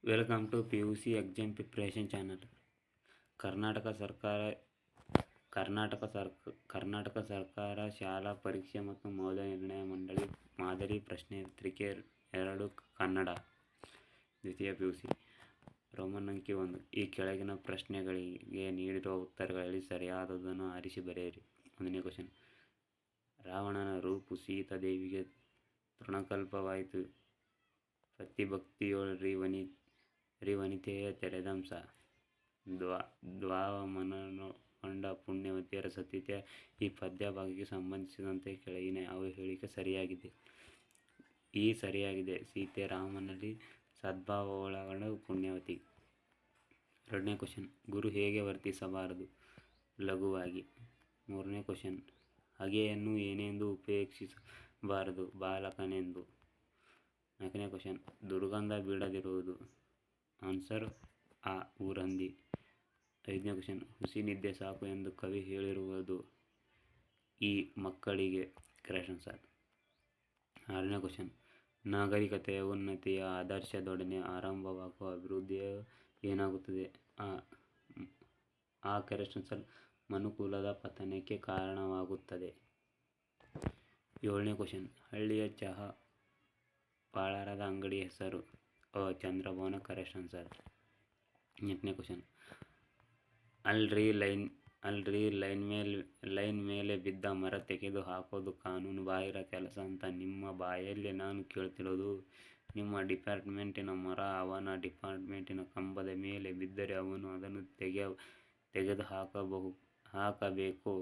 Welcome to PUC exam preparation channel. Karnataka ಸರ್ಕಾರ ಶಾಲಾ ಪರೀಕ್ಷೆ ಮತ್ತು ಮೌಲ್ಯ ನಿರ್ಣಯ ಮಂಡಳಿ ಮಾದರಿ ಪ್ರಶ್ನೆಪತ್ರಿಕೆ 2 ಕನ್ನಡ ದ್ವಿತೀಯ PUC. ರೋಮನ್ ಅಂಕಿ 1. ಈ ಕೆಳಗಿನ ಪ್ರಶ್ನೆಗಳಿಗೆ ನೀಡಿರುವ ಉತ್ತರಗಳಲ್ಲಿ ಸರಿಯಾದದನ್ನು ಆರಿಸಿ ಬರೆಯಿರಿ. 1ನೇ ಕ್ವಶನ್. ರಾವಣನ ರೂಪು ಸೀತಾದೇವಿಗೆ ತೃಣಕಲ್ಪವಾಯಿತು. ಪ್ರತಿಭಕ್ತಿಯೊಳ್ ತೆರೆದಂಶ. ದ್ವಾವಮನನೊಳಗೊಂಡ ಪುಣ್ಯವತಿಯರ ಸತಿತ್ವ. ಈ ಪದ್ಯ ಭಾಗಕ್ಕೆ ಸಂಬಂಧಿಸಿದಂತೆ ಕೆಳಗಿನ ಯಾವ ಹೇಳಿಕೆ ಸರಿಯಾಗಿದೆ? ಈ ಸರಿಯಾಗಿದೆ. ಸೀತೆ ರಾಮನಲ್ಲಿ ಸದ್ಭಾವವೊಳಗೊಂಡ ಪುಣ್ಯವತಿ. 2ನೇ ಕ್ವಶನ್. ಗುರು ಹೇಗೆ ವರ್ತಿಸಬಾರದು? ಲಘುವಾಗಿ. 3ನೇ ಕ್ವಶನ್. ಹಗೆಯನ್ನು ಏನೆಂದು ಉಪೇಕ್ಷಿಸಬಾರದು? ಬಾಲಕನೆಂದು. 4ನೇ ಕ್ವಶನ್. ದುರ್ಗಂಧ ಬಿಡದಿರುವುದು. ಆನ್ಸರ್ ಆ. ಊರಂದಿ. 5ನೇ ಕ್ವಶನ್. ಹುಸಿ ನಿದ್ದೆ ಸಾಕು ಎಂದು ಕವಿ ಹೇಳಿರುವುದು ಈ ಮಕ್ಕಳಿಗೆ. Correct answer. 6ನೇ ಕ್ವಶನ್. ನಾಗರಿಕತೆಯ ಉನ್ನತಿಯ ಆದರ್ಶದೊಡನೆ ಆರಂಭವಾಗುವ ಅಭಿವೃದ್ಧಿಯು ಏನಾಗುತ್ತದೆ? ಆ. Correct answer. ಮನುಕುಲದ ಪತನಕ್ಕೆ ಕಾರಣವಾಗುತ್ತದೆ. 7ನೇ ಕ್ವಶನ್. ಹಳ್ಳಿಯ ಚಹಪಾಳರದ ಅಂಗಡಿ ಹೆಸರು? ಚಂದ್ರಭವನ. Correct answer. 8ನೇ ಕ್ವಶನ್. ಅಲ್ರಿ ಲೈನ್ ಮೇಲೆ ಬಿದ್ದ ಮರ ತೆಗೆದು ಹಾಕೋದು ಕಾನೂನು ಬಾಹಿರ ಕೆಲಸ ಅಂತ ನಿಮ್ಮ ಬಾಯಲ್ಲೇ ನಾನು ಕೇಳ್ತಿರೋದು. ನಿಮ್ಮ ಡಿಪಾರ್ಟ್ಮೆಂಟಿನ ಮರ ಅವನ ಡಿಪಾರ್ಟ್ಮೆಂಟಿನ ಕಂಬದ ಮೇಲೆ ಬಿದ್ದರೆ ಅವನು ಅದನ್ನು ತೆಗೆದು ಹಾಕಬೇಕೋ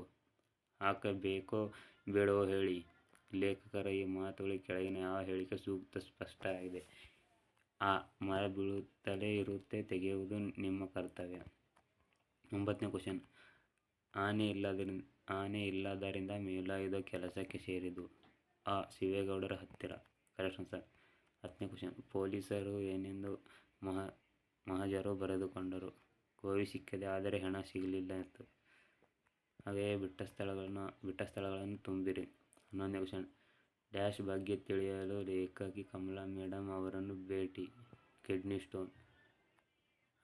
ಬೇಡವೋ ಹೇಳಿ. ಲೇಖಕರ ಈ ಮಾತುಗಳಿಗೆ ಕೆಳಗಿನ ಯಾವ ಹೇಳಿಕೆ ಸೂಕ್ತ? ಸ್ಪಷ್ಟವಾಗಿದೆ. ಆ. ಮರ ಬೀಳುತ್ತಲೇ ಇರುತ್ತೆ, ತೆಗೆಯುವುದು ನಿಮ್ಮ ಕರ್ತವ್ಯ. 9ನೇ ಕ್ವಶನ್. ಆನೆ ಇಲ್ಲದರಿಂದ ಮೇಲಾಯುಧ ಕೆಲಸಕ್ಕೆ ಸೇರಿದ್ದು? ಆ. ಶಿವೇಗೌಡರ ಹತ್ತಿರ. Correct answer. 10ನೇ ಕ್ವಶನ್. ಪೊಲೀಸರು ಏನೆಂದು ಮಹಜರು ಬರೆದುಕೊಂಡರು? ಕೋವಿ ಸಿಕ್ಕಿದೆ, ಆದರೆ ಹೆಣ ಸಿಗಲಿಲ್ಲ ಎಂದು. ಹಾಗೆಯೇ ಬಿಟ್ಟ ಸ್ಥಳಗಳನ್ನು ತುಂಬಿರಿ. 11ನೇ ಕ್ವಶನ್. ಡ್ಯಾಶ್ ಬಗ್ಗೆ ತಿಳಿಯಲು ಲೇಖಕಿ ಕಮಲಾ ಮೇಡಮ್ ಅವರನ್ನು ಭೇಟಿ. Kidney stone.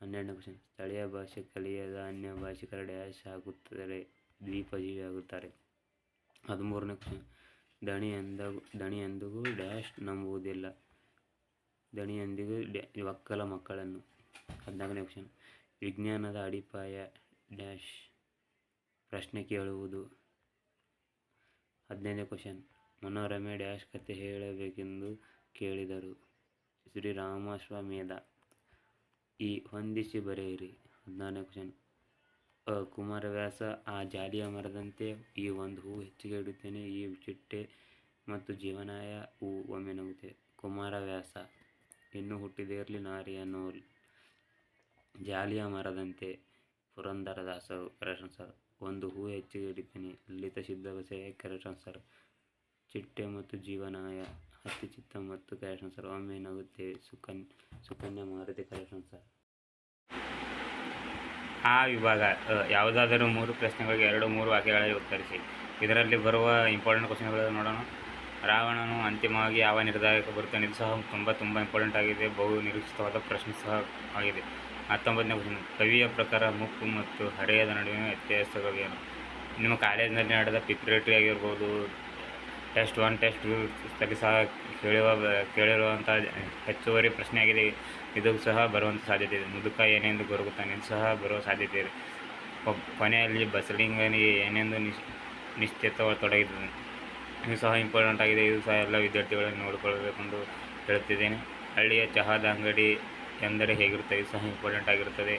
12ನೇ ಕ್ವಶನ್. ಸ್ಥಳೀಯ ಭಾಷೆ ಕಲಿಯದ ಅನ್ಯ ಭಾಷಿಕರು ಡ್ಯಾಶ್ ಆಗುತ್ತಾರೆ, ದ್ವೀಪಜೀವಿ ಆಗುತ್ತಾರೆ. 13ನೇ ಕ್ವಶನ್. ದಣಿ ಎಂದಿಗೂ ಡ್ಯಾಶ್ ನಂಬುವುದಿಲ್ಲ, ದಣಿ ಎಂದಿಗೂ ಒಕ್ಕಲ ಮಕ್ಕಳನ್ನು. 14ನೇ ಕ್ವಶನ್. ವಿಜ್ಞಾನದ ಅಡಿಪಾಯ ಡ್ಯಾಶ್ ಪ್ರಶ್ನೆ ಕೇಳುವುದು. 15ನೇ ಕ್ವಶನ್. ಮನೋರಮೆ ಡ್ಯಾಶ್ ಕಥೆ ಹೇಳಬೇಕೆಂದು ಕೇಳಿದರು? ಶ್ರೀರಾಮಶ್ವಮೇಧ. ಈ. ಹೊಂದಿಸಿ ಬರೆಯಿರಿ. 16ನೇ ಕ್ವಶನ್. ಕುಮಾರವ್ಯಾಸ. ಆ. ಜಾಲಿಯ ಮರದಂತೆ. ಈ. ಒಂದು ಹೂ ಹೆಚ್ಚಿಗೆ ಇಡುತ್ತೇನೆ, ಈ. ಚಿಟ್ಟೆ ಮತ್ತು ಜೀವನಾಯ. ಉ. ಒಮ್ಮೆ ನಗುತ್ತೇವೆ. ಕುಮಾರವ್ಯಾಸ. ಇನ್ನೂ ಹುಟ್ಟಿದಿರಲಿ ನಾರಿಯ ನೋಲ್. ಜಾಲಿಯ ಮರದಂತೆ. ಪುರಂದರದಾಸರು. Correct answer. ಒಂದು ಹೂ ಹೆಚ್ಚಿಗೆ ಇಡುತ್ತೇನೆ. ಲಲಿತ ಸಿದ್ದಬಸಯ್ಯ. Correct answer. ಚಿಟ್ಟೆ ಮತ್ತು ಜೀವನಾಯ. ಹತ್ತಿಚಿತ್ತ ಮತ್ತು. Correct answer. ಒಮ್ಮೆ ನಗುತ್ತೇವೆ. ಸುಕನ್ಯಾ ಮಾರುತಿ. Correct answer. ಆ ವಿಭಾಗ. ಯಾವುದಾದರೂ 3 ಪ್ರಶ್ನೆಗಳಿಗೆ 2-3 ವಾಕ್ಯಗಳಲ್ಲಿ ಉತ್ತರಿಸಿ. ಇದರಲ್ಲಿ ಬರುವ ಇಂಪಾರ್ಟೆಂಟ್ ಕ್ವಶನ್ಗಳನ್ನು ನೋಡೋಣ. ರಾವಣನು ಅಂತಿಮವಾಗಿ ಯಾವ ನಿರ್ಧಾರಕ್ಕೆ ಬರುತ್ತಾನೆ? ಇದು ಸಹ ತುಂಬ ಇಂಪಾರ್ಟೆಂಟ್ ಆಗಿದೆ. ಬಹು ನಿರೀಕ್ಷಿತವಾದ ಪ್ರಶ್ನೆ ಸಹ ಆಗಿದೆ. 19ನೇ ಕ್ವಶನ್. ಕವಿಯ ಪ್ರಕಾರ ಮುಪ್ಪು ಮತ್ತು ಹರೆಯದ ನಡುವಿನ ವ್ಯತ್ಯಾಸಗಳೇನು? ನಿಮ್ಮ ಕಾಲೇಜಿನಲ್ಲಿ ನಡೆದ ಪ್ರಿಪರೇಟರಿ ಆಗಿರ್ಬೋದು, ಟೆಸ್ಟ್ 1 ಟೆಸ್ಟ್ 2 ಸಹ ಕೇಳಿರುವಂಥ ಹೆಚ್ಚುವರಿ ಪ್ರಶ್ನೆಯಾಗಿದೆ. ಇದು ಸಹ ಬರುವಂಥ ಸಾಧ್ಯತೆ ಇದೆ. ಮುದುಕ ಏನೆಂದು ಗೊರಗುತ್ತಾನೆ? ಇದು ಸಹ ಬರುವ ಸಾಧ್ಯತೆ ಇದೆ. ಕೊನೆಯಲ್ಲಿ ಬಸಲಿಂಗನಿಗೆ ಏನೆಂದು ನಿಶ್ಚಿತತೊಡಗಿದನು? ಇದು ಸಹ ಇಂಪಾರ್ಟೆಂಟ್ ಆಗಿದೆ. ಇದು ಸಹ ಎಲ್ಲ ವಿದ್ಯಾರ್ಥಿಗಳನ್ನು ನೋಡಿಕೊಳ್ಳಬೇಕೆಂದು ಹೇಳುತ್ತಿದ್ದೇನೆ. ಹಳ್ಳಿಯ ಚಹಾದ ಅಂಗಡಿ ಎಂದರೆ ಹೇಗಿರುತ್ತದೆ? ಇದು ಸಹ ಇಂಪಾರ್ಟೆಂಟ್ ಆಗಿರುತ್ತದೆ.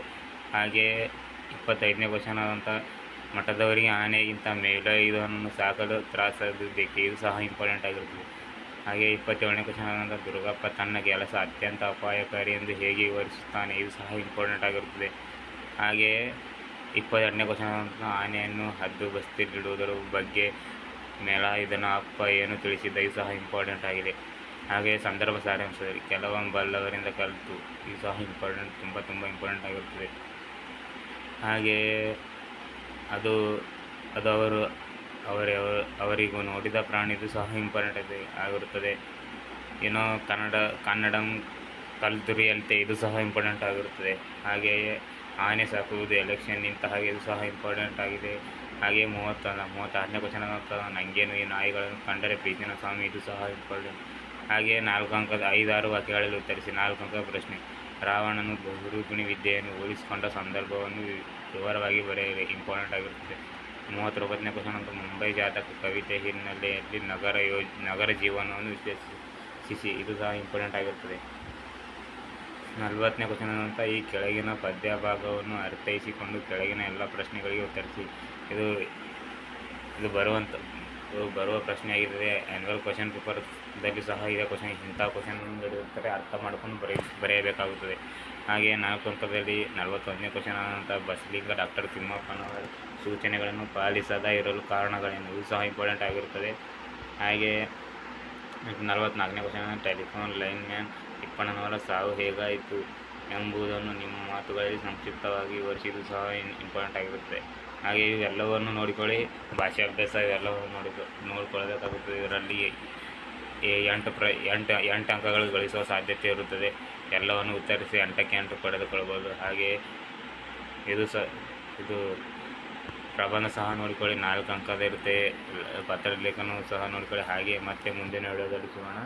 ಹಾಗೆಯೇ 25ನೇ ಕ್ವಶನ್ ಆದಂಥ ಮಠದವರಿಗೆ ಆನೆಗಿಂತ ಮೇಲಾಯುಧವನ್ನು ಸಾಕಲು ತ್ರಾಸದು ಬೇಕೆ? ಇದು ಸಹ ಇಂಪಾರ್ಟೆಂಟ್ ಆಗಿರುತ್ತದೆ. ಹಾಗೆ 27ನೇ ಕ್ವಶನ್ ಆದಂಥ ದುರ್ಗಪ್ಪ ತನ್ನ ಕೆಲಸ ಅತ್ಯಂತ ಅಪಾಯಕಾರಿ ಎಂದು ಹೇಗೆ ವಿವರಿಸುತ್ತಾನೆ? ಇದು ಸಹ ಇಂಪಾರ್ಟೆಂಟ್ ಆಗಿರುತ್ತದೆ. ಹಾಗೆಯೇ 22ನೇ ಕ್ವಶನ್ ಆದಂಥ ಆನೆಯನ್ನು ಹದ್ದು ಬಸ್ತಿಯಲ್ಲಿಡುವುದರ ಬಗ್ಗೆ ಮೇಲಾಯುಧನ ಅಪ್ಪ ಏನು ತಿಳಿಸಿದ್ದ? ಇದು ಸಹ ಇಂಪಾರ್ಟೆಂಟ್ ಆಗಿದೆ. ಹಾಗೆಯೇ ಸಂದರ್ಭ ಸಾರಾಂಶದಲ್ಲಿ ಕೆಲವೊಮ್ಮೆ ಬಲ್ಲವರಿಂದ ಕಲಿತು. ಇದು ಸಹ ಇಂಪಾರ್ಟೆಂಟ್, ತುಂಬ ಇಂಪಾರ್ಟೆಂಟ್ ಆಗಿರುತ್ತದೆ. ಹಾಗೆಯೇ ಅದು ಅವರಿಗೂ ನೋಡಿದ ಪ್ರಾಣಿ. ಇದು ಸಹ ಇಂಪಾರ್ಟೆಂಟ್ ಆಗಿರುತ್ತದೆ. ಕನ್ನಡಂ ಕಲ್ತುರಿಯಂತೆ ಇದು ಸಹ ಇಂಪಾರ್ಟೆಂಟ್ ಆಗಿರುತ್ತದೆ. ಹಾಗೆಯೇ ಆನೆ ಸಾಕುವುದು ಎಲೆಕ್ಷನ್ ನಿಂತ ಹಾಗೆ ಇದು ಸಹ ಇಂಪಾರ್ಟೆಂಟ್ ಆಗಿದೆ. ಹಾಗೆ 36ನೇ ಕ್ವಶನ್ ನಂಗೇನು ಈ ನಾಯಿಗಳನ್ನು ಕಂಡರೆ ಪ್ರೀತಿನ ಸ್ವಾಮಿ ಇದು ಸಹ ಇಂಪಾರ್ಟೆಂಟ್. ಹಾಗೆ 4 ಅಂಕದ 5-6 ವಾಕ್ಯಗಳಲ್ಲಿ ಉತ್ತರಿಸಿ. 4 ಅಂಕದ ಪ್ರಶ್ನೆ, ರಾವಣನು ಬಹುರೂಪಿಣಿ ವಿದ್ಯೆಯನ್ನು ಹೋಲಿಸಿಕೊಂಡ ಸಂದರ್ಭವನ್ನು ವಿವರವಾಗಿ ಬರೆಯಿರಿ. ಇಂಪಾರ್ಟೆಂಟ್ ಆಗಿರುತ್ತದೆ. 39ನೇ ಕ್ವಶನ್ ಅಂತ ಮುಂಬೈ ಜಾತಕ ಕವಿತೆ ಹಿನ್ನೆಲೆಯಲ್ಲಿ ನಗರ ಜೀವನವನ್ನು ವಿಶ್ಲೇಷಿಸಿ. ಇದು ಸಹ ಇಂಪಾರ್ಟೆಂಟ್ ಆಗಿರುತ್ತದೆ. 40ನೇ ಕ್ವಶನ್ ಅಂತ ಈ ಕೆಳಗಿನ ಪದ್ಯ ಭಾಗವನ್ನು ಅರ್ಥೈಸಿಕೊಂಡು ಕೆಳಗಿನ ಎಲ್ಲ ಪ್ರಶ್ನೆಗಳಿಗೆ ಉತ್ತರಿಸಿ. ಇದು ಬರುವ ಪ್ರಶ್ನೆ ಆಗಿದೆ. ಆ್ಯನ್ಯುವಲ್ ಕ್ವಶನ್ ಪೇಪರ್ದಲ್ಲಿ ಸಹ ಇದೇ ಕ್ವಶನ್ ಇಂಥ ಕ್ವಶನ್ ಇರುತ್ತಾರೆ, ಅರ್ಥ ಮಾಡಿಕೊಂಡು ಬರೆಯಬೇಕಾಗುತ್ತದೆ. ಹಾಗೆ 4 ಅಂಕದಲ್ಲಿ 41ನೇ ಕ್ವಶನ್ ಅಂತ ಬಸಲಿಂಗ ಡಾಕ್ಟರ್ ತಿಮ್ಮಪ್ಪನವರ ಸೂಚನೆಗಳನ್ನು ಪಾಲಿಸದ ಇರಲು ಕಾರಣಗಳೇನು, ಇದು ಸಹ ಇಂಪಾರ್ಟೆಂಟ್ ಆಗಿರುತ್ತದೆ. ಹಾಗೆ 44ನೇ question telephone line man Tippannanavar ಸಾವು ಹೇಗಾಯಿತು ಎಂಬುದನ್ನು ನಿಮ್ಮ ಮಾತುಗಳಲ್ಲಿ ಸಂಕ್ಷಿಪ್ತವಾಗಿ ವಿವರಿಸಿ. ಇದು ಸಹ ಇಂಪಾರ್ಟೆಂಟ್ ಆಗಿರುತ್ತದೆ. ಹಾಗೆ ಇವೆಲ್ಲವನ್ನು ನೋಡಿಕೊಳ್ಳಿ. ಭಾಷೆ ಅಭ್ಯಾಸ ಇವೆಲ್ಲವನ್ನು ನೋಡಿಕೊಳ್ಳಬೇಕಾಗುತ್ತದೆ. ಇದರಲ್ಲಿ 8 ಅಂಕಗಳು ಗಳಿಸುವ ಸಾಧ್ಯತೆ ಇರುತ್ತದೆ. ಎಲ್ಲವನ್ನು ಉತ್ತರಿಸಿ 8ಕ್ಕೆ 8 ಪಡೆದುಕೊಳ್ಳಬಹುದು. ಹಾಗೆ ಇದು ಪ್ರಬಂಧ ಸಹ ನೋಡಿಕೊಳ್ಳಿ, 4 ಅಂಕದ ಇರುತ್ತೆ. ಪತ್ರ ಲೇಖನವು ಸಹ ನೋಡಿಕೊಳ್ಳಿ. ಹಾಗೆ ಮತ್ತೆ ಮುಂದಿನ ವಿಡಿಯೋದಲ್ಲಿ ಸಿಗೋಣ.